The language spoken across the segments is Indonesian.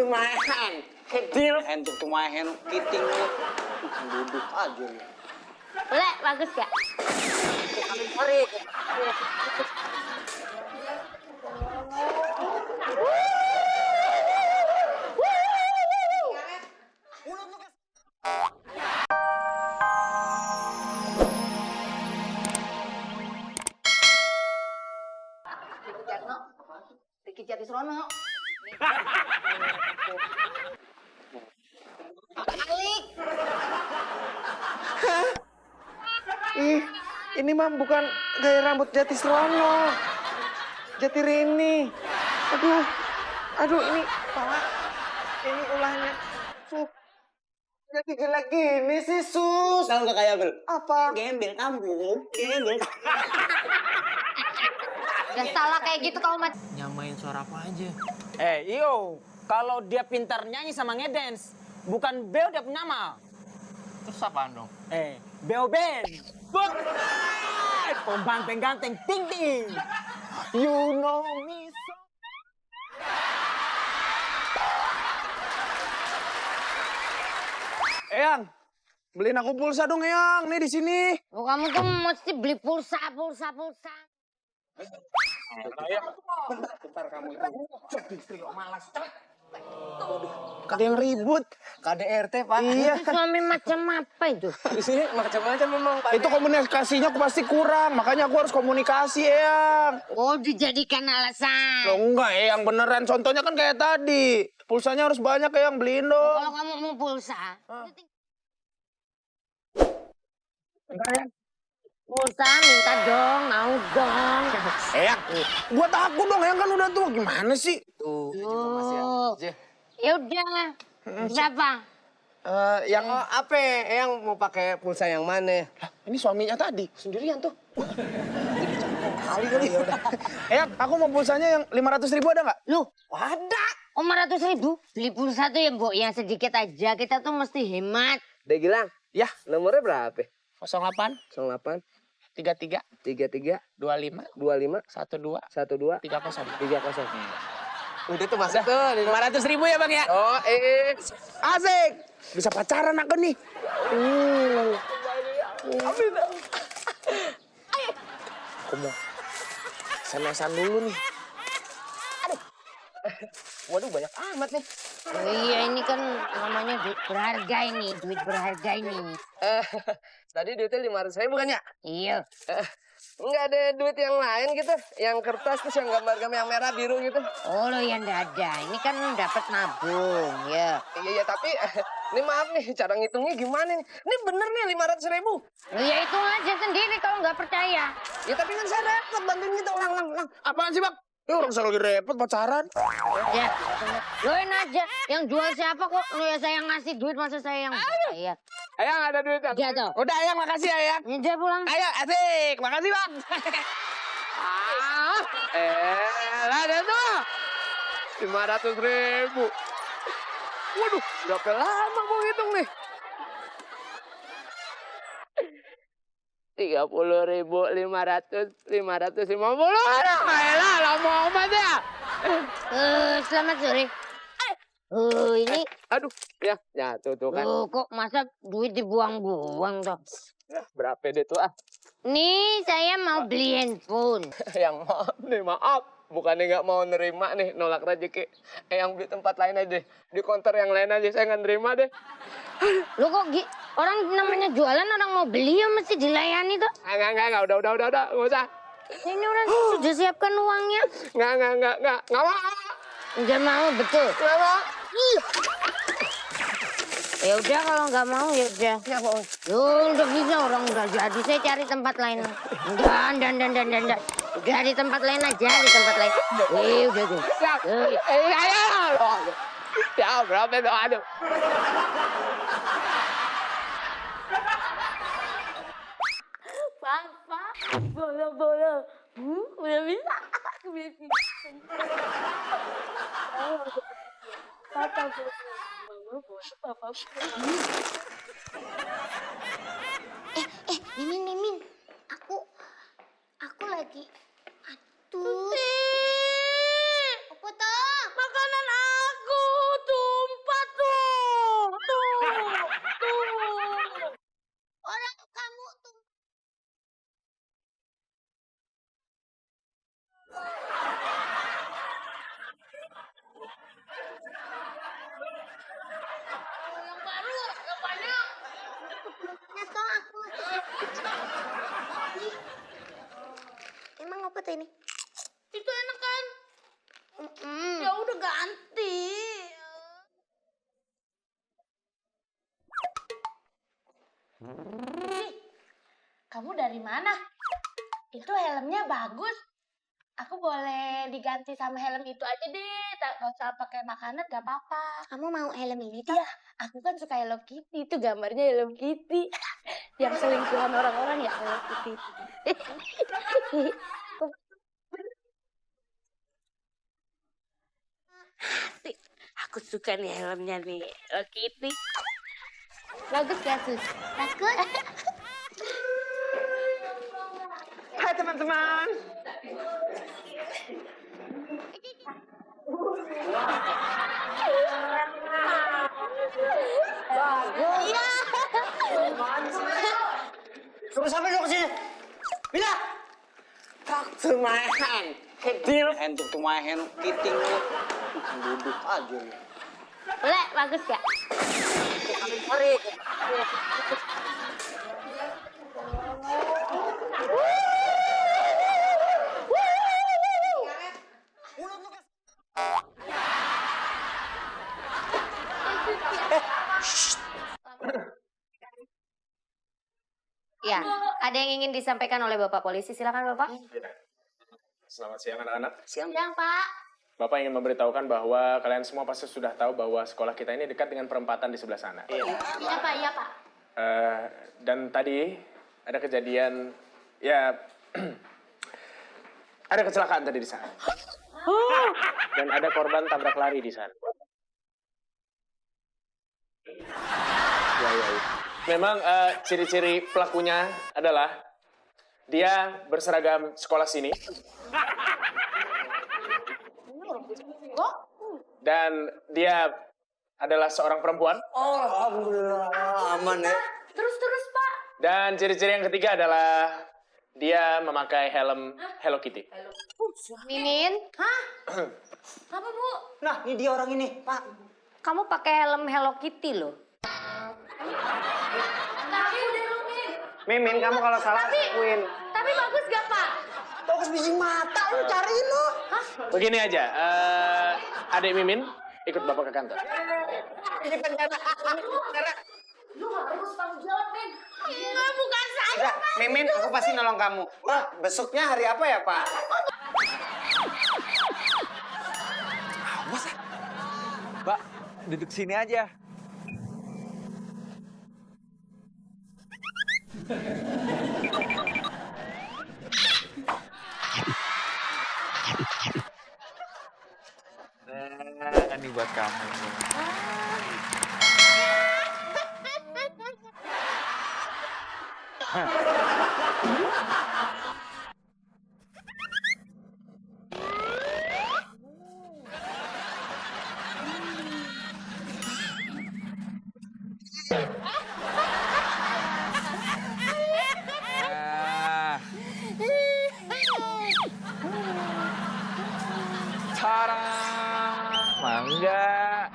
my hand. Kecil. Hand to my hand, kiting lu. Duduk aja lu. Boleh, bagus gak? Mari. Riki Jatisrono. Alik. Ih, ini mah bukan gaya rambut Jatisrono. Jatirini. Aduh ini kepala. Ini ulahnya. Jadi gila gini sih, Sus. Tahu nggak kayak Bel? Apa? Gembel kamu, gembel. Gak salah kayak gitu kamu, Mat. Nyamain suara apa aja? Iyo, kalau dia pintar nyanyi sama ngedance, bukan Beo dia punya nama. Terus apaan dong? Beo Band. Pembanteng ganteng ting ting. You know me so. Eyang, beliin aku pulsa dong, Eyang. Nih di sini. Oh, kamu tuh mesti beli pulsa. Bentar kamu itu. Istri kok malas. Ada yang ribut. KDRT, Pak. Iya. Itu suami macam apa itu? Di sini macam-macam memang, Pak. Itu komunikasinya pasti kurang. Makanya aku harus komunikasi, Eyang. Oh, dijadikan alasan. Loh enggak, Eyang. Beneran. Contohnya kan kayak tadi. Pulsanya harus banyak, Eyang. Beliin dong. Kalau kamu mau pulsa, pulsa minta dong, mau dong. Eyang, buat aku dong. Eyang kan udah tua. Gimana sih? Tuh, Oh, ya udah. Siapa? Yang apa? Yang mau pakai pulsa yang mana? ini suaminya tadi. Sendirian tuh. Kali ya udah. Eyang, aku mau pulsanya yang 500.000 ada nggak? Lu, Ada. 500.000 beli pulsa tuh ya, Mbok, yang sedikit aja. Kita tuh mesti hemat. Udah Gilang? Ya. Nomornya berapa? 08 08 33 33 25 25 12 12 30. 30. Udah tuh masuk tuh. 500.000 ya Bang ya? Oh, Asik. Bisa pacaran aku nih. Aku mau SMS-an dulu nih. waduh banyak amat nih. Oh iya, ini kan namanya duit berharga ini, Tadi duitnya 500.000 kan ya? Iya. Enggak ada duit yang lain gitu, yang kertas terus yang gambar-gambar yang merah biru gitu. Oh lo yang nggak ada, ini kan dapat nabung, ya. Iya, tapi ini maaf nih, cara ngitungnya gimana nih? Ini bener nih 500.000. Lo ya hitung aja sendiri kalau nggak percaya. Ya tapi kan saya repot bantuin gitu, ulang. Apaan sih, Bang? Ya orang saya lagi repot pacaran. Ya, loin aja. Yang jual siapa kok? Lo ya saya ngasih duit, masa saya yang bayar? Ayang ada duit. Dia tuh. Udah, Ayang makasih, Ayang. Ini dia pulang. Ayo, asik. Makasih, Bang. Ada tuh 500.000. Waduh, berapa lama gua hitung nih? 30.550. Aduh, elah, lama amat ya. Selamat sore. Ini. Aduh, ya tuh kan. Kok masa duit dibuang-buang toh? Ya, berapa deh tuh ah? Nih, saya mau beli handphone. Yang maaf. Bukannya nggak mau nerima nih, nolak rezeki. Yang beli tempat lain aja, di counter yang lain aja, saya nggak nerima deh. Lo kok orang namanya jualan, orang mau beli ya mesti dilayani tuh. Enggak, udah, nggak usah. Ini orang sudah siapkan uangnya. Nggak mau. Nggak mau, betul. Nggak mau. Ya udah kalau nggak mau ya udah. Ya mau. Udah bisa, orang udah jadi. Saya cari tempat lain. Dan. Udah di tempat lain aja, di tempat lain. Udah tuh. Ayo. Ya berapa itu? Aduh. Papa, bola. Udah bisa. Papa. Mimin. Aku lagi. Aduh. Apa tuh? Makanan aku tuh. Kamu dari mana? Itu helmnya bagus. Aku boleh diganti sama helm itu aja deh. Tak usah pakai makanan, gak apa-apa. Kamu mau helm ini tuh? Iya, aku kan suka Hello Kitty. Itu gambarnya Hello Kitty. Yang selingkuhan orang-orang ya Hello Kitty. Aku suka nih helmnya nih, Hello Kitty. Bagus gak, Sus? Bagus. Hai teman-teman. Iya. Suruh sampai lu kesini. Bila? Talk to my hand. Deal. Hand to my hand. Kiting lu. Duduk aja lu. Le, bagus gak? Mari. Ya, ada yang ingin disampaikan oleh Bapak Polisi. Silakan Bapak. Selamat siang anak-anak. Siang. Yang Pak. Bapak ingin memberitahukan bahwa kalian semua pasti sudah tahu bahwa sekolah kita ini dekat dengan perempatan di sebelah sana. Iya Pak, iya Pak. Dan tadi ada kejadian, ya ada kecelakaan tadi di sana. Dan ada korban tabrak lari di sana. Ya. Memang ciri-ciri pelakunya adalah dia berseragam sekolah sini. Dan dia adalah seorang perempuan. Oh, alhamdulillah aman ya. Terus Pak. Dan ciri-ciri yang ketiga adalah dia memakai helm Hello Kitty. Mimin, Apa Bu? Nah, ini dia orang ini, Pak. kamu pakai helm Hello Kitty loh. Tapi udah rumin. Mimin, kamu kalau salah akuin. Tapi bagus gak Pak? Bagus biji mata lu cariin lu. Begini aja, adik Mimin ikut bapak ke kantor. Ini penjara. Lu harus tanggung jawab, Min. Enggak, bukan saya. Udah, Mimin, aku pasti nolong kamu. Wah, besoknya hari apa ya, Pak? Awas ah. Mbak, duduk sini aja. Nah, ini buat kamu. Nah. Tara, mangga.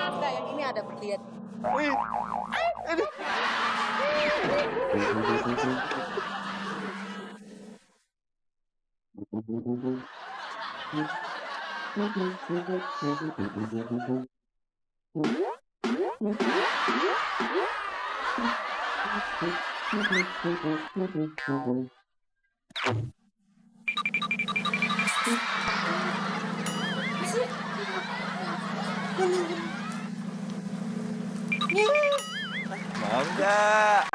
Enggak, yang ini ada berlian. Mau nggak?